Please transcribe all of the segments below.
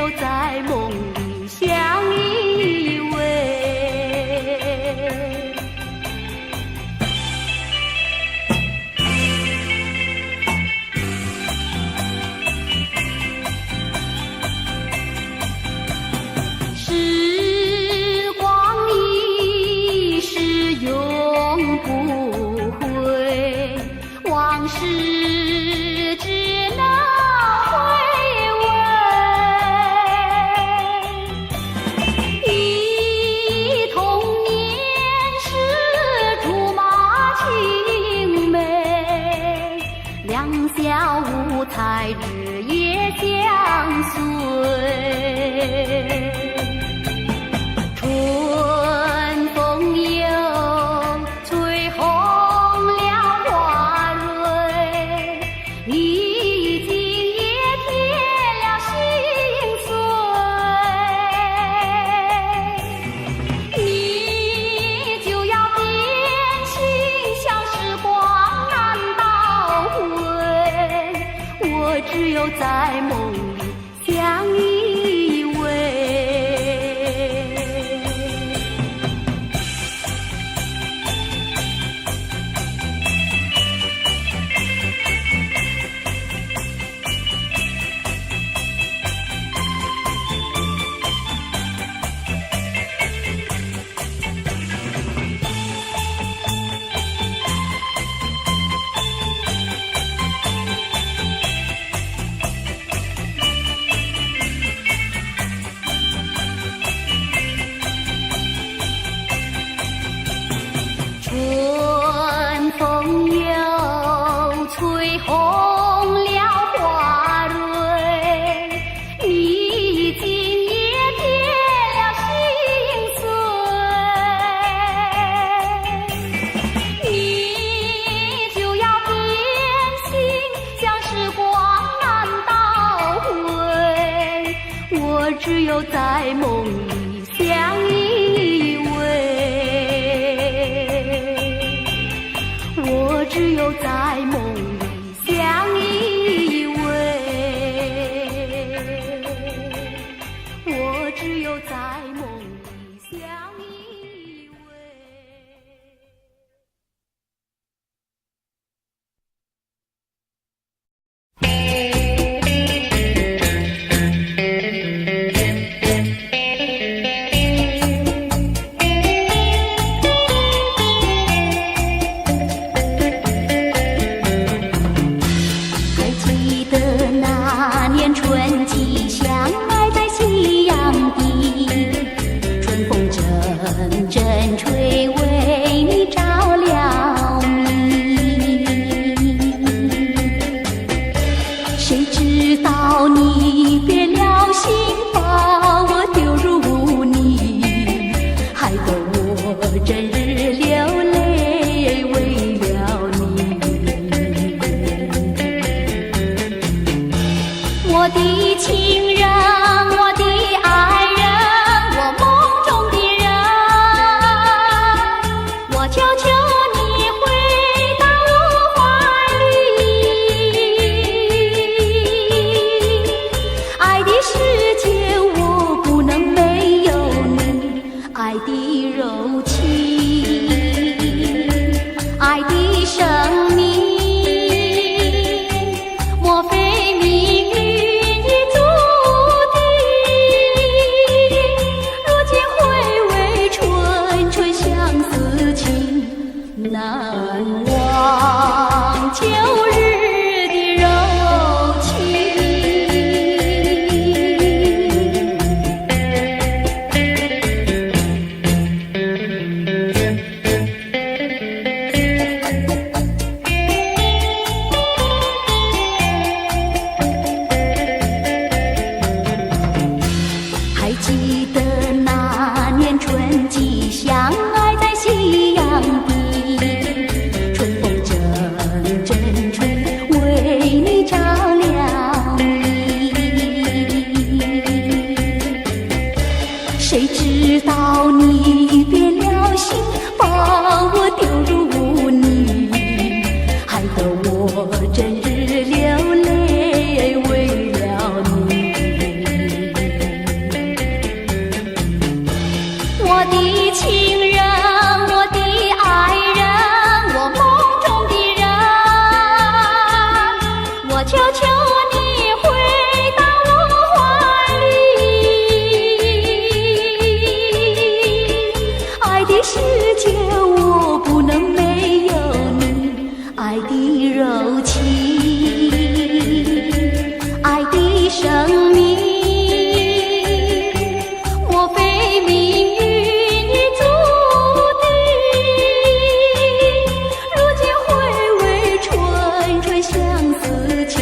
有在梦里相依偎。时光一逝永不回，往事只能回味。忆童年时竹马青梅，两小无猜日夜相随。春风又吹红了花蕊，历经也添了心碎。你就要变心，像时光难倒回，我只有在梦里相依偎。春风又吹红了花蕊，历经也添了心碎。你就要变心，像时光难倒回，我只有在梦里相依偎。我只有在梦里相依偎，我只有在梦里相依偎。还记得那年春季相爱在夕阳底，春风阵阵吹，为你着了迷。谁知道你变了心，把我丢入污泥，害得我整日流泪为了你。我的情人，我的爱人，我梦中的人，我求求你回到我怀里。爱的世界我不能没有你，爱的柔情，爱的生命，莫非命运已注求求你回到我怀里，爱的世界我不能没有你，爱的柔情，爱的生命，莫非命运已注定？如今回味纯纯相思情，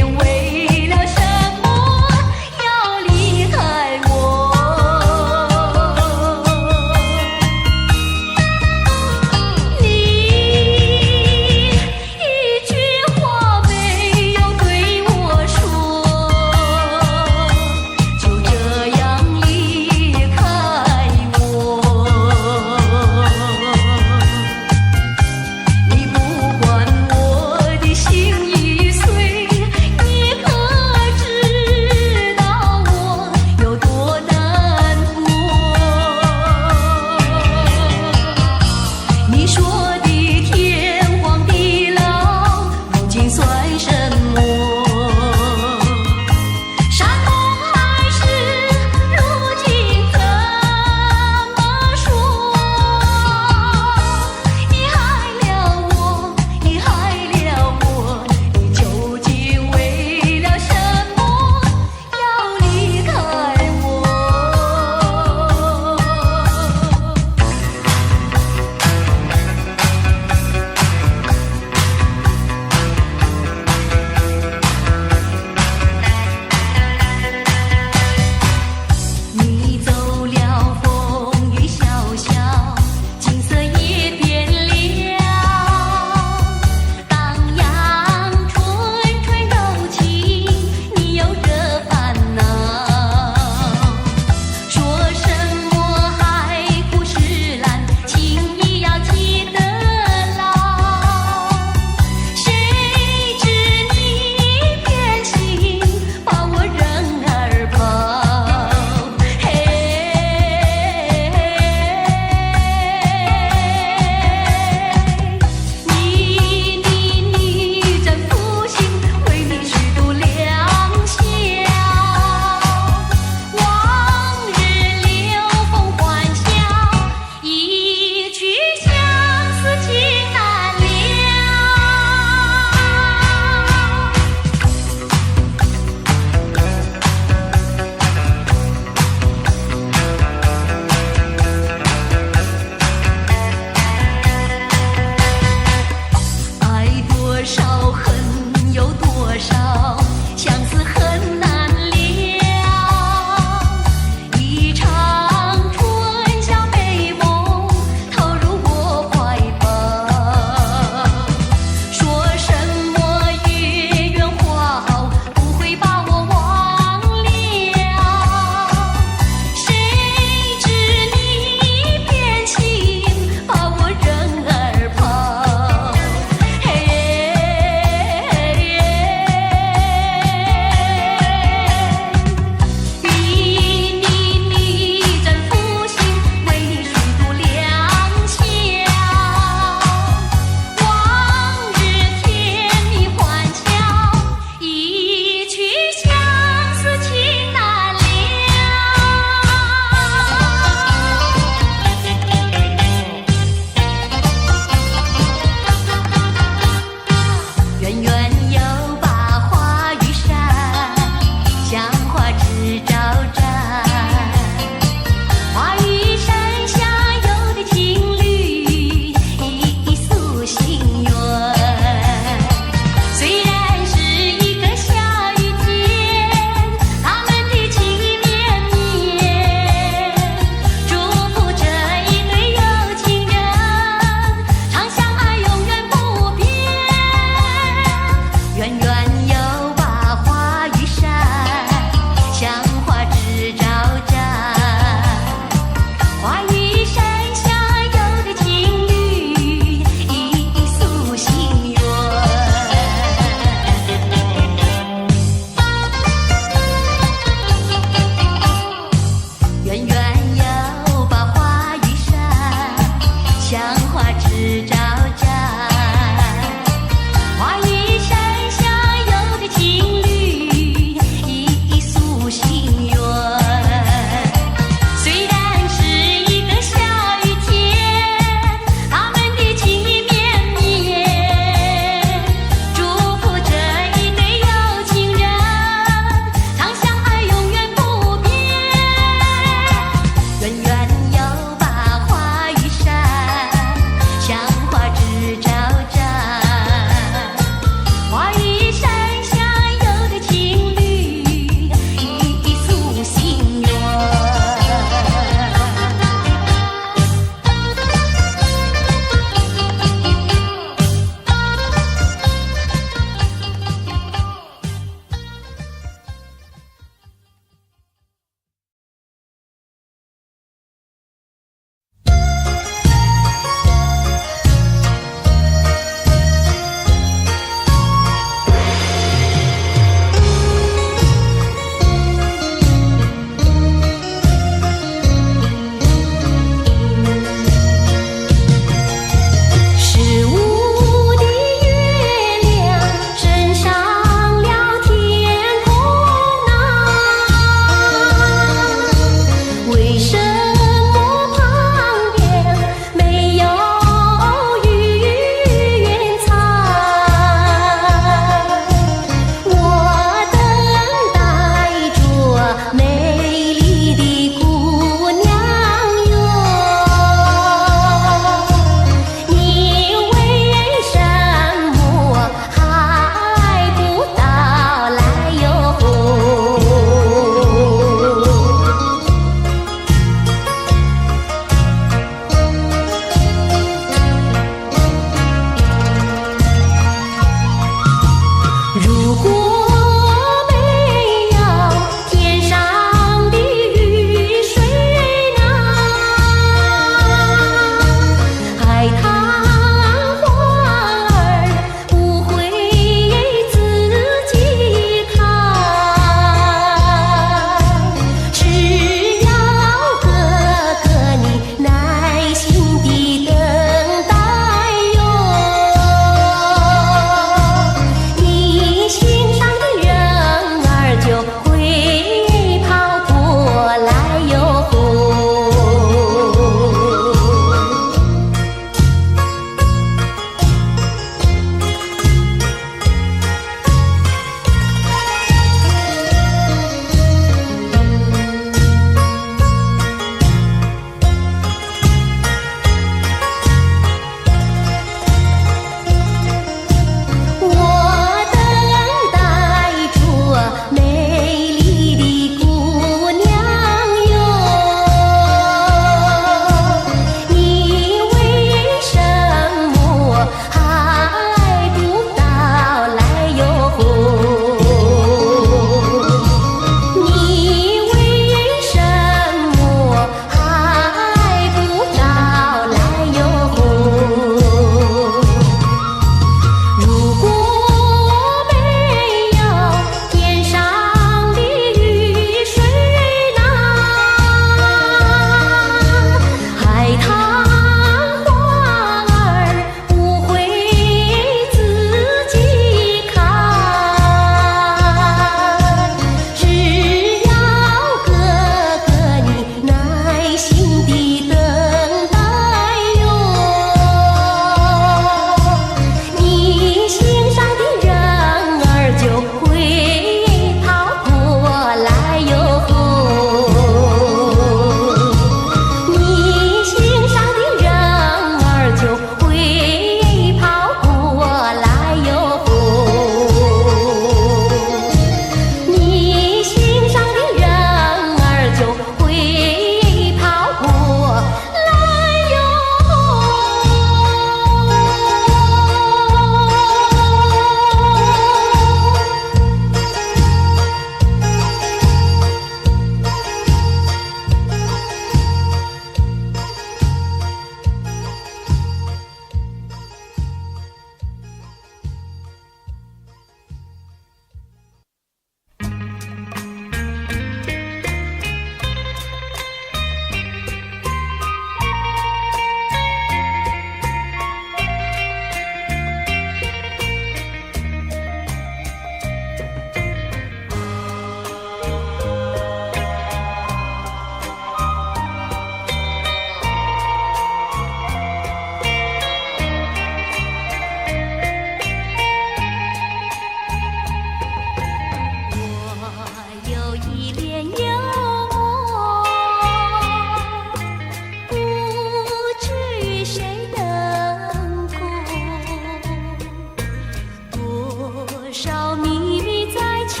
少秘密在其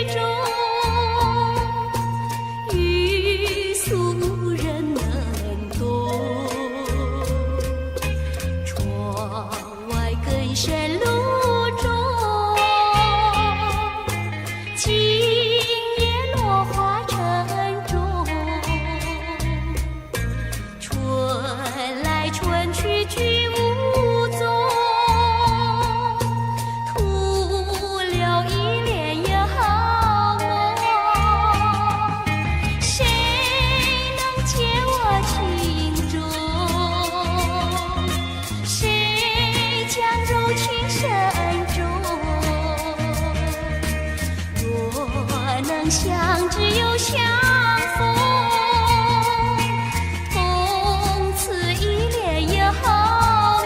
中，欲诉无人能懂。窗外更深路中，今夜落花沉重。春来春去去无踪，徒留一帘烟好梦。谁能解我情衷？谁将柔情深重？若能相知又相逢，共此一帘烟好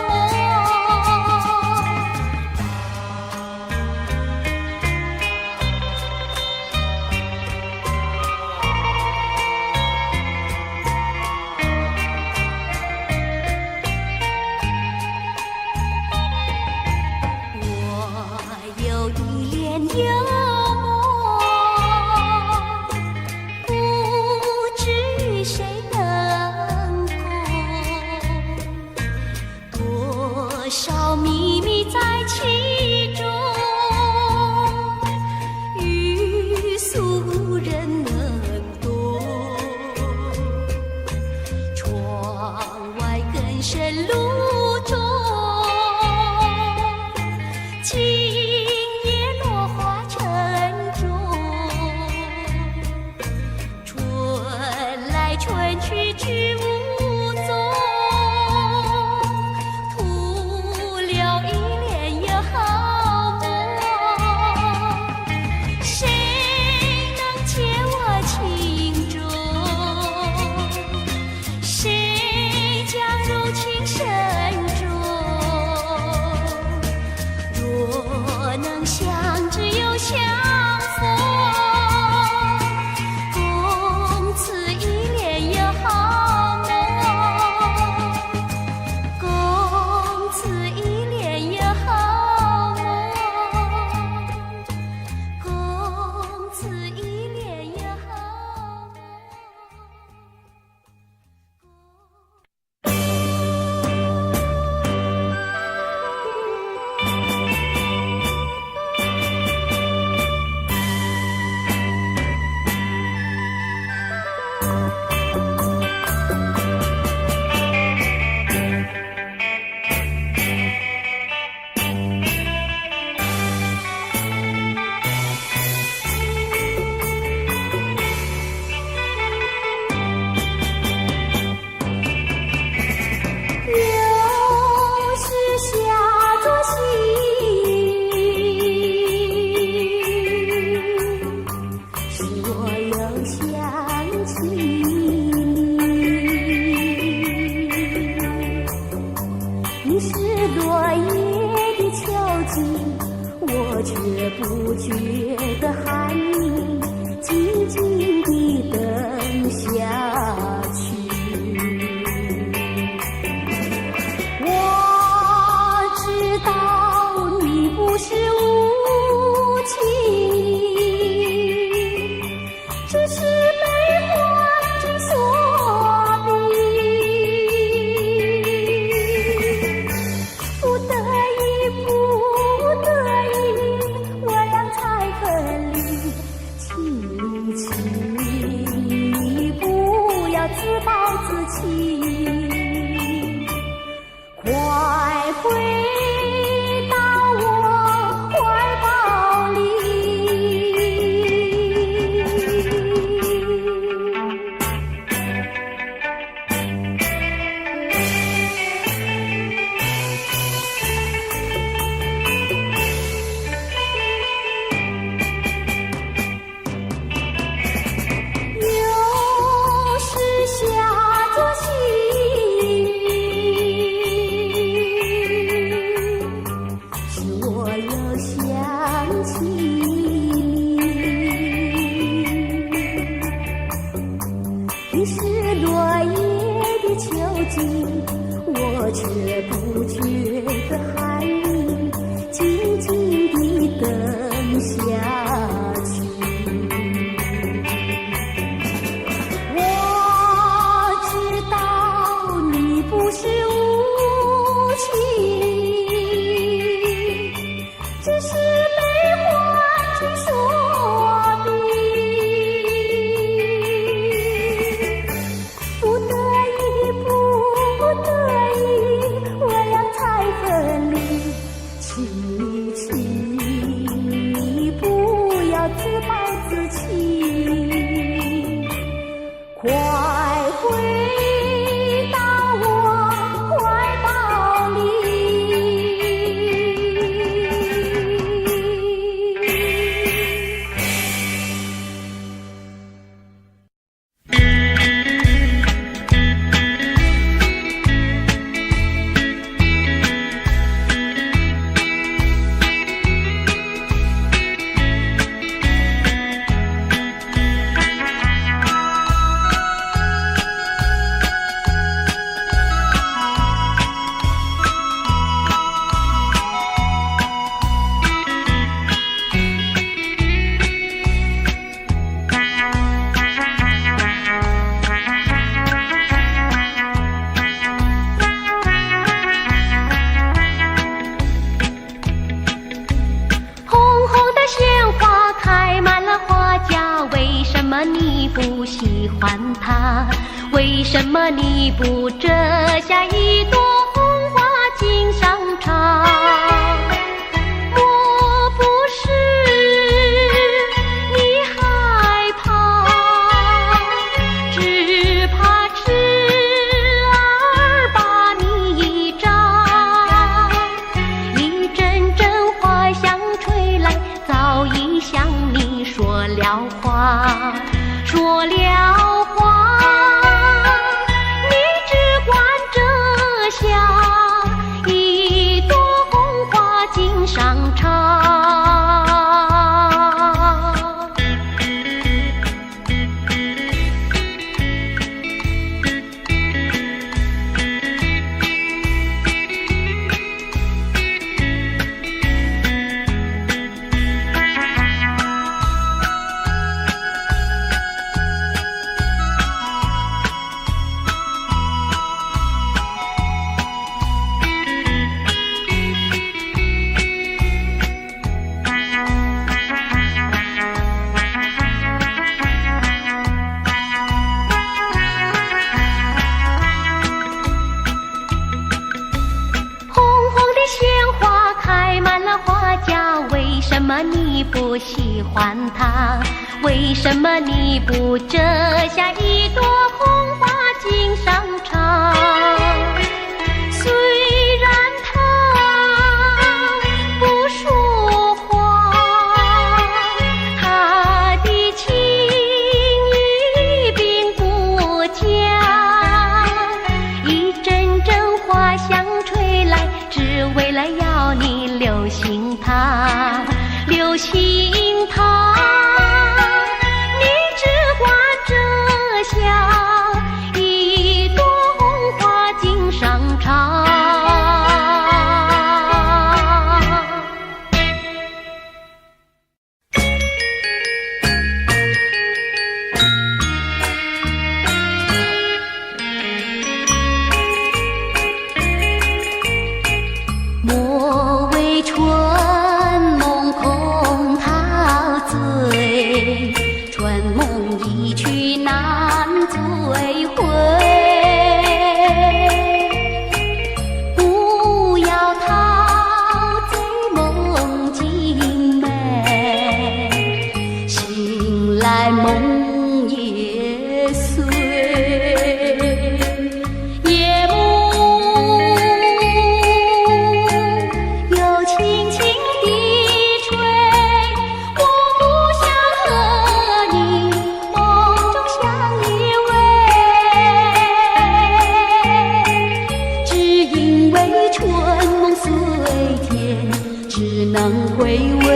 梦。我有一帘幽梦，不知与谁能共，多少秘密在其中，欲诉无人能懂。窗外更深路中，今夜落花沉重。春来春去去无踪，徒留一帘烟好梦。谁能解我情衷？谁将柔情深重？若能相知又相逢，共此一帘烟好梦。共此一帘烟好梦。共此一帘烟好梦。又是下作夕，使我又想起你。你是落叶的秋景，我却不觉得寒意，静静地等下去。我知道你不是无情，只是被环境所逼，不得已，不得已，我俩才分离。请你不要自暴自弃，快回到我怀抱里。又是下作夕，使我又想起你。你是落叶的秋景，我却不觉得寒意，静静地等么你不喜欢他？为什么你不折下一朵红花锦上插？莫不是你害怕，只怕痴儿把你扎。一阵阵花香吹来，早已向你说了话，说了话。你只管折下一朵红花锦上插。为什么你不喜欢它？为什么你不折下一朵红花锦上插？虽然它不说话，它的情意并不假。一阵阵花香吹来，只为了要你留心它。留心它，你只管折下一朵红花锦上插。莫为春春梦一去难追回，不要陶醉梦境美，醒来梦也碎。夜幕又轻轻地吹，我不想和你梦中相依偎，只因为春梦虽甜，只能回味，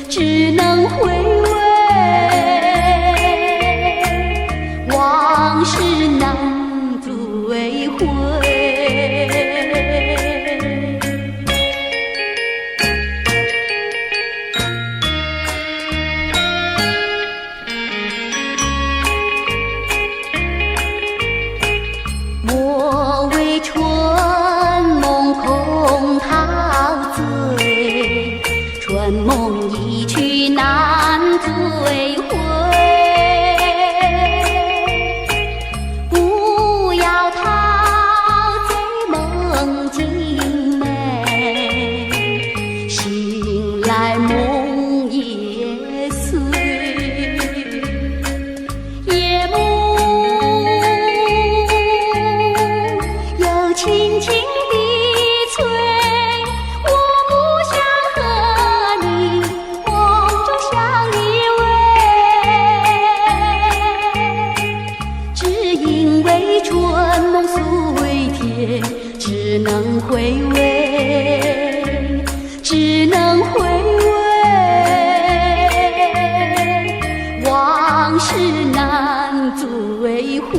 只能回味，往事难追回。莫为春梦空陶醉，春梦一去难追回。不要陶醉梦境美，醒来梦也碎。夜幕轻轻地吹，我不想和你梦中相依偎，只因为春梦虽甜，只能回味，只能回味，往事难追回。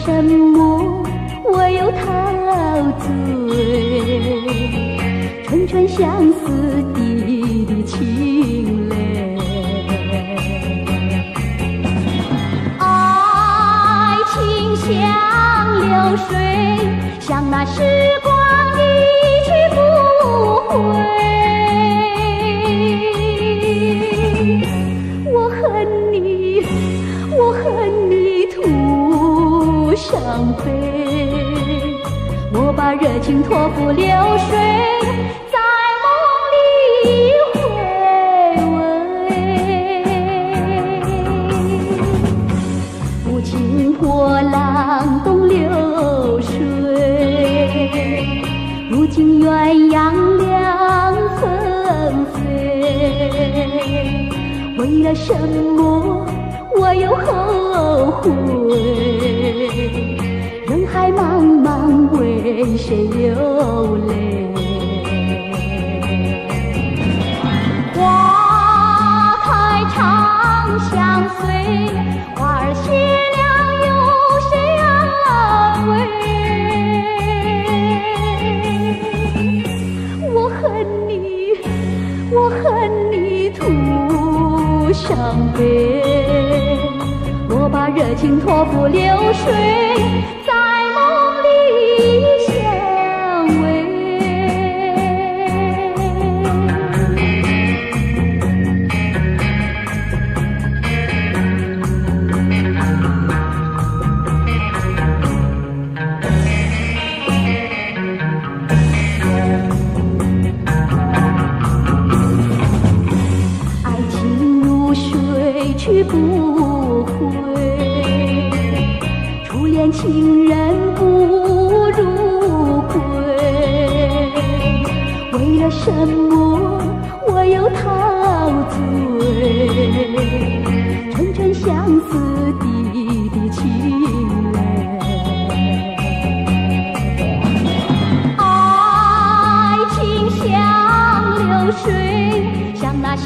什么我又陶醉？纯纯相思的情泪，爱情像流水，像那时光一去不回。我恨你，我恨你徒伤悲，我把热情托付流水，在梦里回味。无情波浪东流水，如今鸳鸯两纷飞。为了什么我又后悔？人海茫茫，为谁流泪？花开长相随，花儿谢了，有谁安慰？我恨你，我恨你徒伤悲，我把热情托付流水，在梦里相偎。爱情如水去不回，初恋情人不如归。为了什么我又陶醉？纯纯相思的情泪，爱情像流水，像那时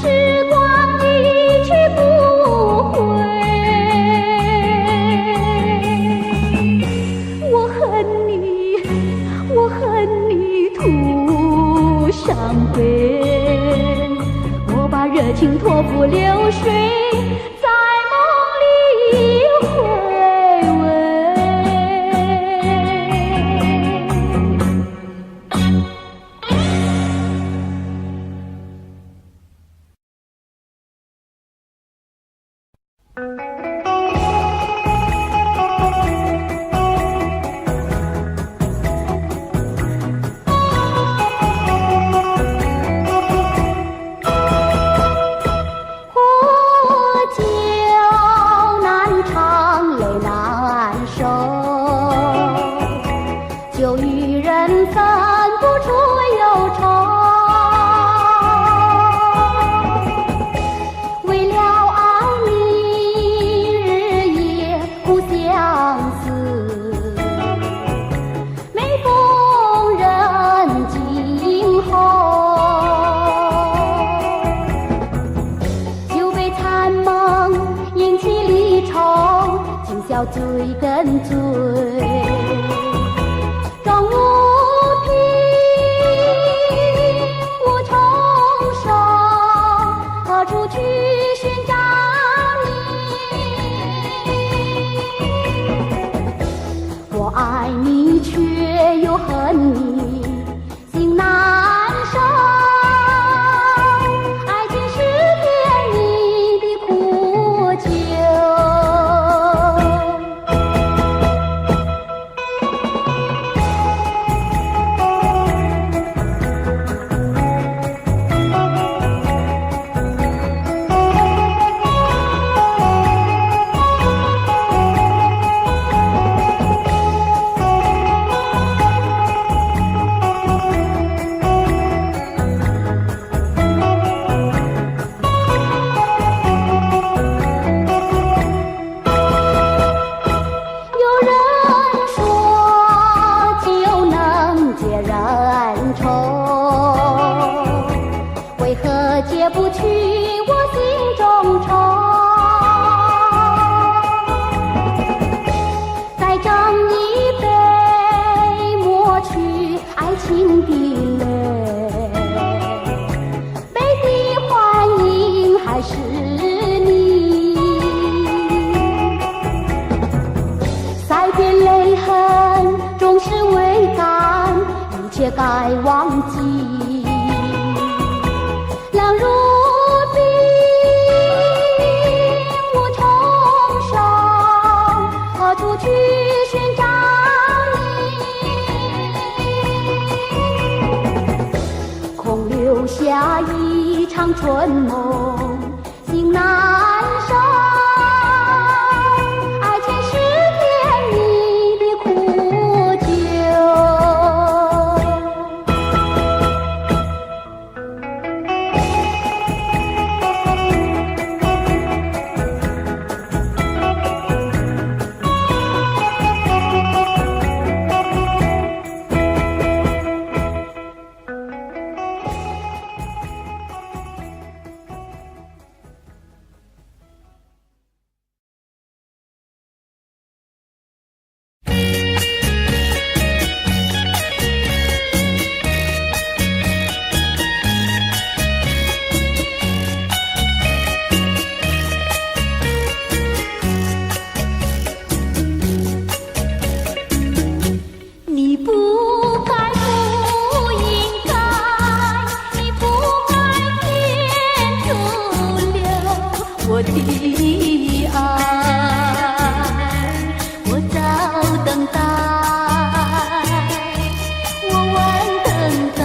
光一去不回。我恨你，我恨你徒伤悲，我把热情托付流水，在梦里回味。就与人分不出忧愁，为了爱你日夜苦相思，每逢人静候，酒杯残梦引起离愁，今宵醉更醉。装无凭，无从手，何处去寻找你？我爱你却又恨你，心难受。爱情是甜蜜的苦酒。也该忘记。浪如冰，无从上，何处去寻找你？空留下一场春梦，心难收。我的爱，我早等待，我晚等待，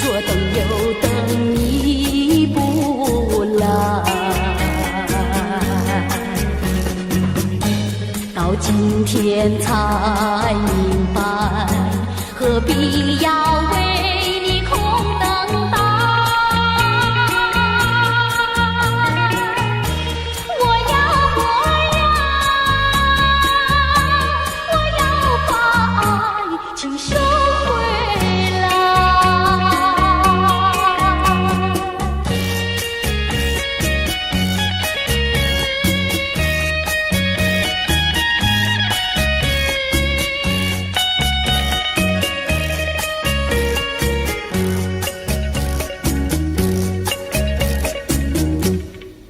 左等右等你不来，到今天才明白，何必要为你空等待。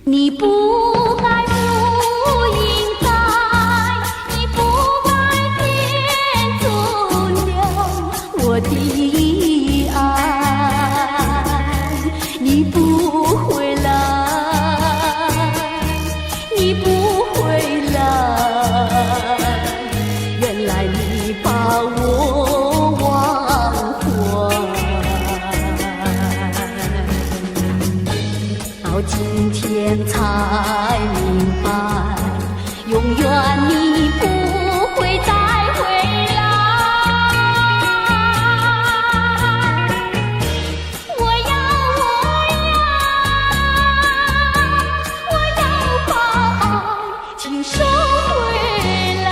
你不该，不应该，你不该天阻留我的爱，你不回来，你不回来，原来你把我忘怀。到今天才明白，永远你不会再回来。我要把爱请收回来。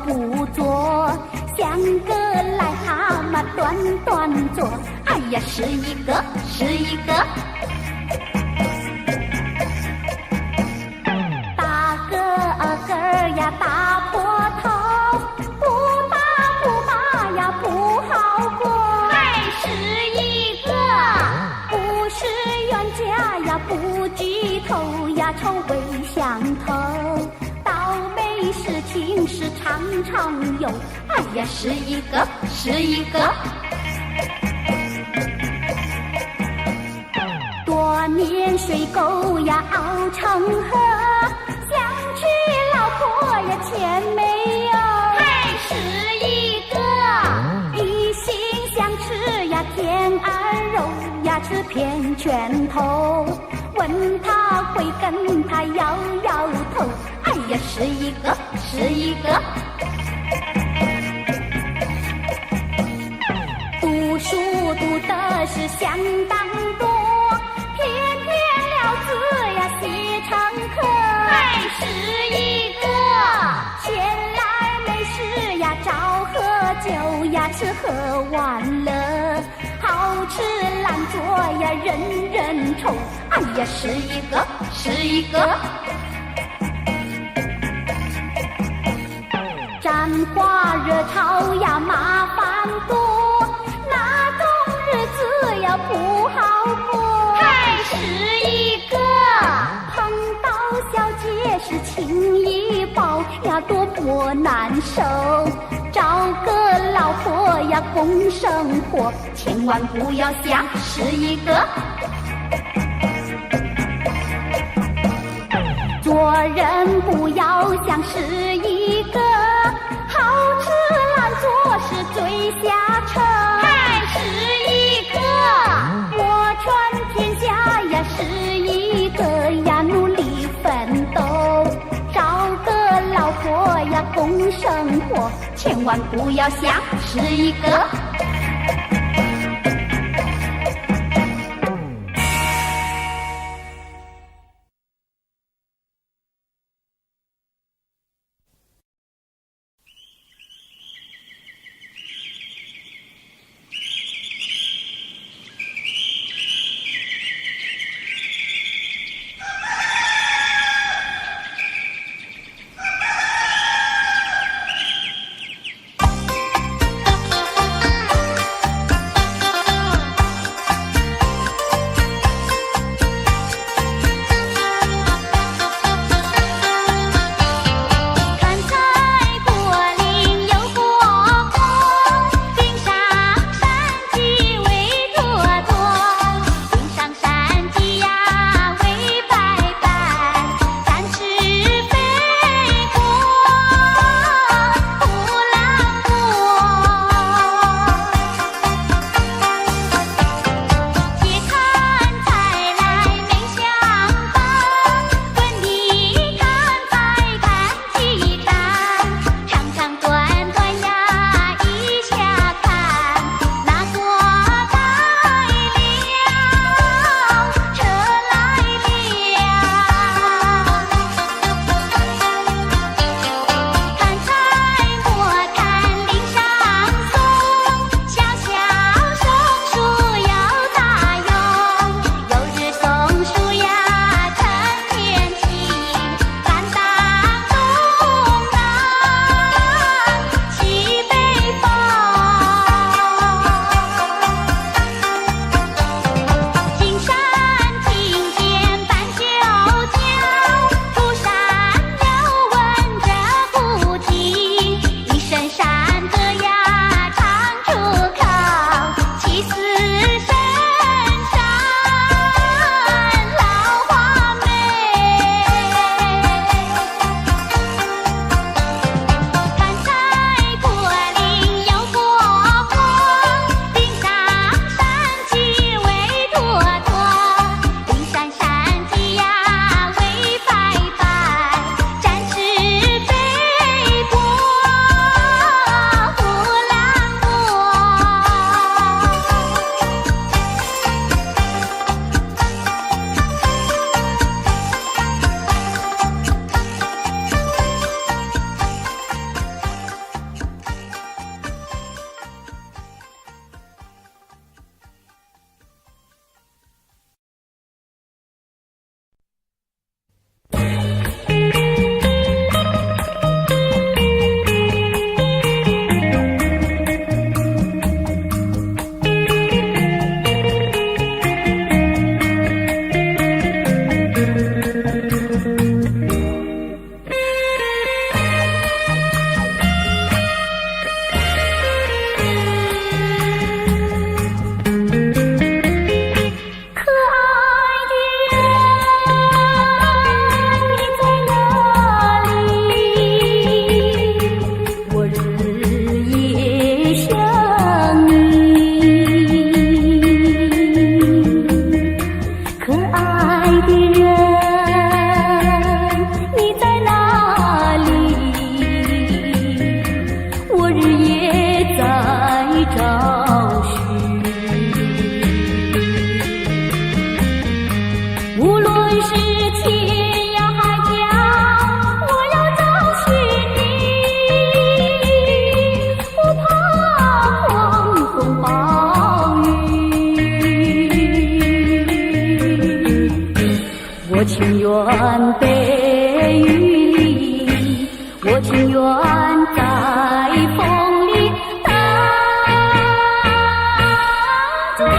不做，像个癞蛤蟆端端坐。哎呀，是一个，是一个。大个个呀，大破头，不打不骂呀，不好过。还是一个，不是冤家呀，不聚头呀，臭味相投。事情是常常有，哎呀，是一个，是一个。多年水沟呀熬成河，想娶老婆呀钱没有，还是一个。一心想吃呀天儿肉呀，吃遍拳头。问他会跟他摇摇头。哎呀，是一个是一个。读书读的是相当多，偏偏了字呀写成课，还是一个。闲来没事呀找喝酒呀，吃喝玩乐，好吃懒做呀人人愁。哎呀，是一个是一个。沾花惹草呀麻烦多，那种日子呀不好过。还是一个。碰到小姐是情一包呀，多么难受。找个老婆呀共生活，千万不要想是一个。做人不要想是一个，好吃懒做是最下乘。还是一个。我传天下呀是一个呀，努力奋斗，找个老婆呀共生活，千万不要想是一个。我情愿被雨淋，我情愿在风里等着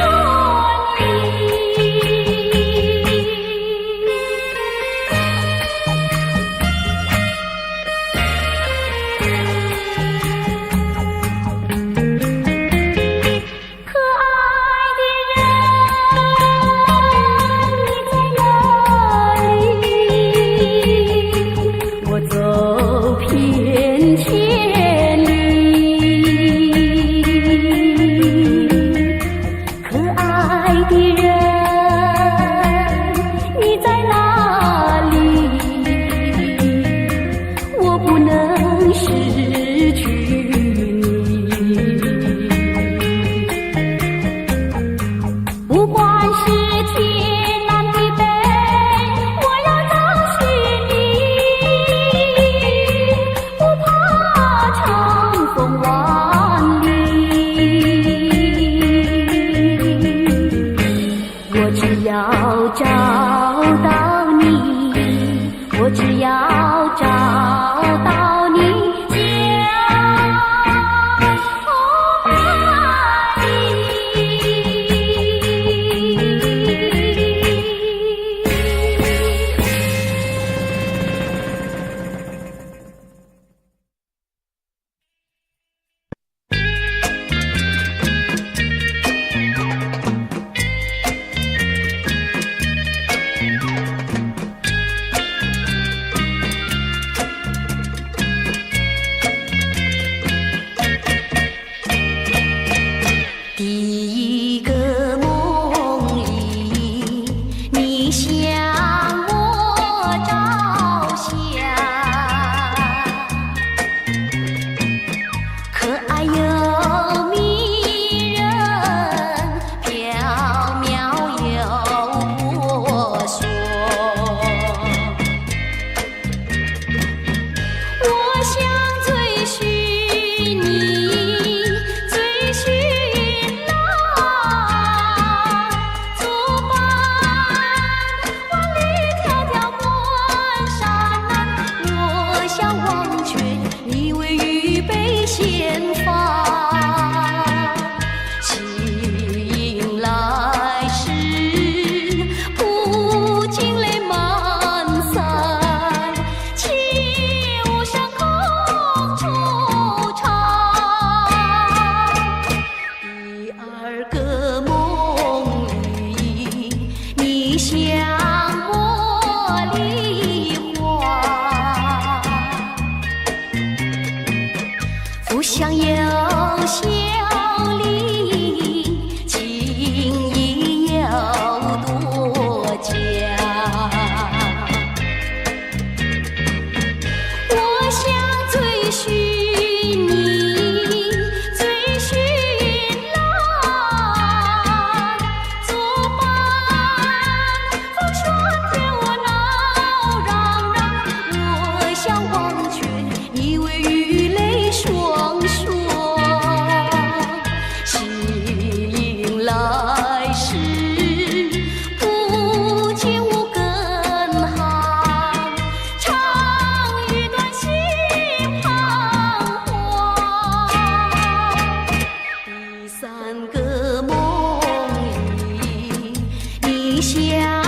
想